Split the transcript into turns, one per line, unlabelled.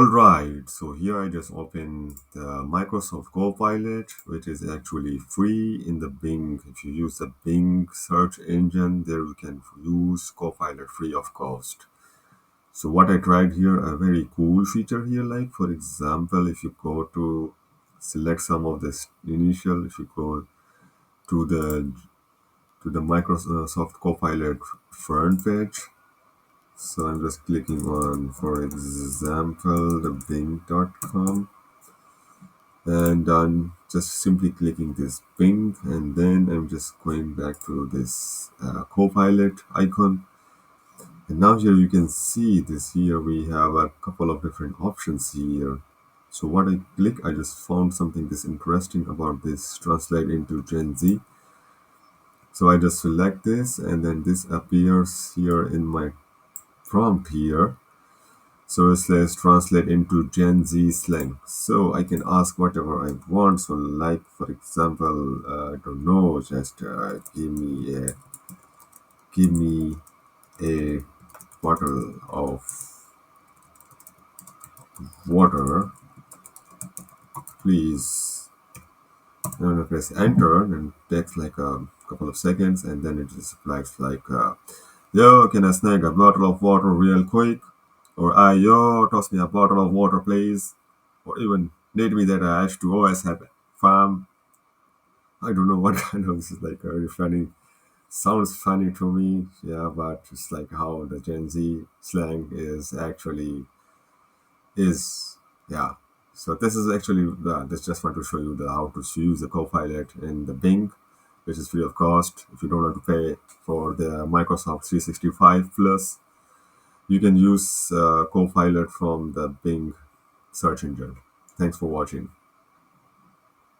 All right, so here I just open the Microsoft Copilot, which is actually free in the Bing. If you use the Bing search engine, there you can use Copilot free of cost. So what I tried here, a very cool feature here, like for example, if you go to select some of this initial, if you go to the Microsoft Copilot front page. So I'm just clicking on, for example, the bing.com, and I'm just simply clicking this Bing, and then I'm just going back to this Copilot icon. And now here you can see this here we have a couple of different options here. So what I click, I just found something this interesting about this translate into Gen Z. So I just select this, and then this appears here in my prompt here. So it says translate into Gen Z slang. So I can ask whatever I want. So like for example, I don't know, just give me a bottle of water, please. And I press enter, and it takes like a couple of seconds, and then it just applies like, yo, can I snag a bottle of water real quick? Or yo, toss me a bottle of water, please. Or even need me that I H2O as have farm. I don't know what kind of, this is like very funny. Sounds funny to me, yeah, but it's like how the Gen Z slang is actually is, yeah. So this is actually this just want to show you the how to use the Copilot in the Bing, which is free of cost. If you don't want to pay for the Microsoft 365 Plus, you can use Copilot from the Bing search engine. Thanks for watching.